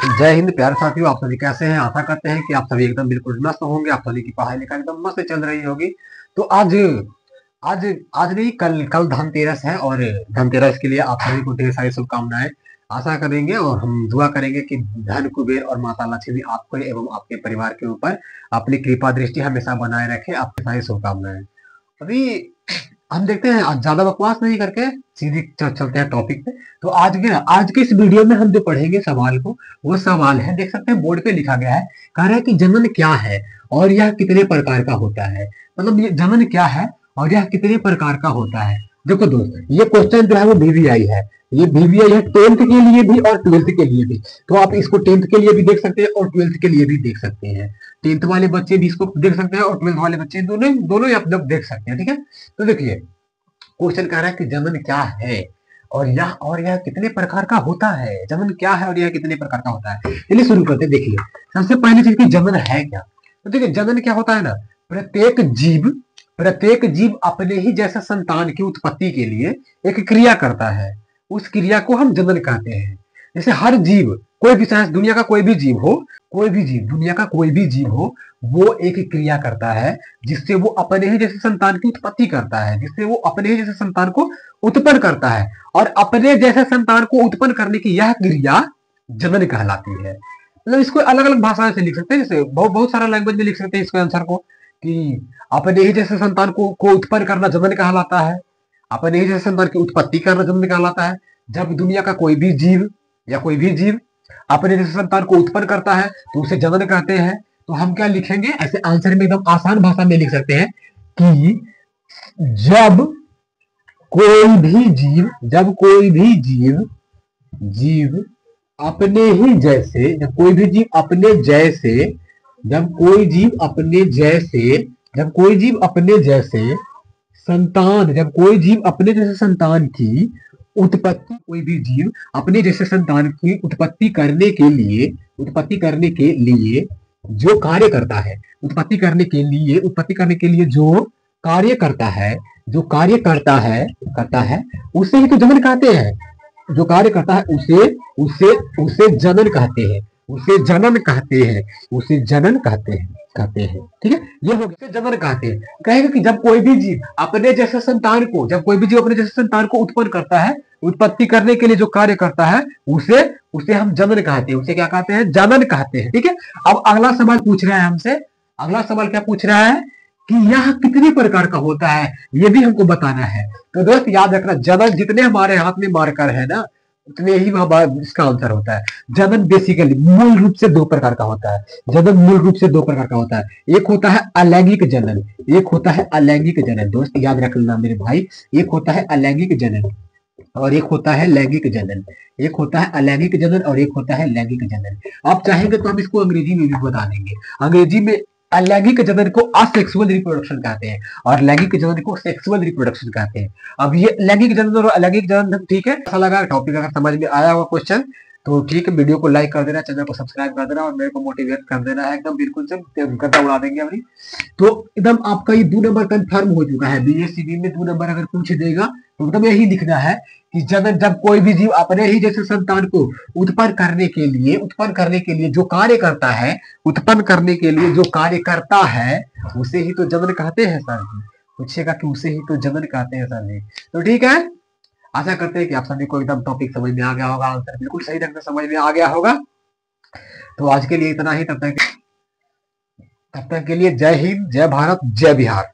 जय हिंद प्यारे साथियों, आप सभी कैसे हैं। आशा करते हैं कि आप सभी एकदम बिल्कुल मस्त होंगे। आप सभी की पढ़ाई लिखाई एकदम मस्त चल रही होगी। तो आज आज आज नहीं, कल कल धनतेरस है और धनतेरस के लिए आप सभी को ढेर सारी शुभकामनाएं। आशा करेंगे और हम दुआ करेंगे कि धन कुबेर और माता लक्ष्मी आपको एवं आपके परिवार के ऊपर अपनी कृपा दृष्टि हमेशा बनाए रखे। आपकी सारी शुभकामनाएं। अभी हम देखते हैं, आज ज्यादा बकवास नहीं करके सीधी चलते हैं टॉपिक पे। तो आज के इस वीडियो में हम जो पढ़ेंगे सवाल को, वो सवाल है, देख सकते हैं बोर्ड पे लिखा गया है। कह रहा है कि जनन क्या है और यह कितने प्रकार का होता है। मतलब ये जनन क्या है और यह कितने प्रकार का होता है। देखो दोस्त, ये क्वेश्चन जो है वो वीवीआई है। ये वीवीआई है 10th के लिए भी और 12th के लिए भी। तो आप इसको 10th के लिए भी देख सकते हैं और 12th के लिए भी देख सकते हैं। 10th वाले बच्चे भी इसको देख सकते हैं और 12th वाले बच्चे दोनों दोनों आप लोग देख सकते हैं। ठीक है, तो देखिए क्वेश्चन कह रहा है कि जनन क्या है और यह कितने प्रकार का होता है। जनन क्या है और यह कितने प्रकार का होता है। चलिए शुरू करते हैं। देखिए सबसे पहली चीज कि जनन है क्या। तो देखिए जनन क्या होता है ना, प्रत्येक जीव अपने ही जैसा संतान की उत्पत्ति के लिए एक क्रिया करता है। उस क्रिया को हम जनन कहते हैं। जैसे हर जीव, कोई भी, चाहे दुनिया का कोई भी जीव हो, दुनिया का कोई भी जीव हो, वो एक क्रिया करता है जिससे वो अपने ही जैसे संतान की उत्पत्ति करता है, जिससे वो अपने ही जैसे संतान को उत्पन्न करता है। और अपने जैसे संतान को उत्पन्न करने की यह क्रिया जनन कहलाती है। मतलब इसको अलग अलग भाषा से लिख सकते हैं, जैसे बहुत बहुत सारा लैंग्वेज में लिख सकते हैं इसके आंसर को, कि अपने ही जैसे संतान को उत्पन्न करना जनन कहलाता है। अपने ही जैसे संतान की उत्पत्ति करना जनन कहलाता है। जब दुनिया का कोई भी जीव अपने जैसे संतान को उत्पन्न करता है तो उसे जनन कहते हैं। तो हम क्या लिखेंगे, ऐसे आंसर में एकदम आसान भाषा में लिख सकते हैं कि जब कोई भी जीव अपने ही जैसे, जब कोई भी जीव अपने जैसे जब कोई जीव अपने जैसे जब कोई जीव अपने जैसे संतान जब कोई जीव अपने जैसे संतान की उत्पत्ति कोई भी जीव अपने जैसे संतान की उत्पत्ति करने के लिए जो कार्य करता है, उत्पत्ति करने के लिए जो कार्य करता है, करता है, उसे ही तो जनन कहते हैं। जो कार्य करता है उसे उसे उसे जनन कहते हैं। ठीक है, ये हो गया जनन कहते हैं। कहेगा कि जब कोई भी जीव अपने जैसे संतान को उत्पन्न करता है, उत्पत्ति करने के लिए जो कार्य करता है, उसे उसे हम जनन कहते हैं। उसे क्या कहते हैं, जनन कहते हैं। ठीक है, अब अगला सवाल पूछ रहा है हमसे। अगला सवाल क्या पूछ रहा है कि यह कितने प्रकार का होता है, ये भी हमको बताना है। तो दोस्त याद रखना, जनन जितने हमारे हाथ में मार्कर है ना, उतने ही इसका आंसर होता है। जनन बेसिकली मूल रूप से दो प्रकार का होता है। एक होता है अलैंगिक जनन, दोस्त याद रखना मेरे भाई। एक होता है अलैंगिक जनन और एक होता है लैंगिक जनन। और एक होता है लैंगिक जनन। आप चाहेंगे तो हम इसको अंग्रेजी में भी बता देंगे। अंग्रेजी में अलैंगिक जनन को असेक्सुअल रिप्रोडक्शन कहते हैं और लैंगिक जनन को सेक्सुअल रिप्रोडक्शन कहते हैं। अब ये लैंगिक जनन और अलैंगिक जनन, ठीक है, अच्छा लगा टॉपिक, अगर समझ में आया हुआ क्वेश्चन तो ठीक है, वीडियो को लाइक कर देना, चैनल को सब्सक्राइब कर देना और मेरे को मोटिवेट कर देना है एकदम बिल्कुल से, गर्दा उड़ा देंगे अभी। तो एकदम आपका ये 2 नंबर कंफर्म हो चुका है। बीएससीबी में 2 नंबर अगर पूछ देगा तो एकदम यही लिखना है कि जब कोई भी जीव अपने ही जैसे संतान को उत्पन्न करने के लिए जो कार्य करता है, उसे ही तो जनन कहते हैं सर जी। पूछेगा कि उसे ही तो जनन कहते हैं सर जी। तो ठीक है, आशा करते हैं कि आप सभी को एकदम टॉपिक समझ में आ गया होगा, आंसर बिल्कुल सही ढंग से समझ में आ गया होगा। तो आज के लिए इतना ही। तब तक के लिए जय हिंद, जय भारत, जय बिहार।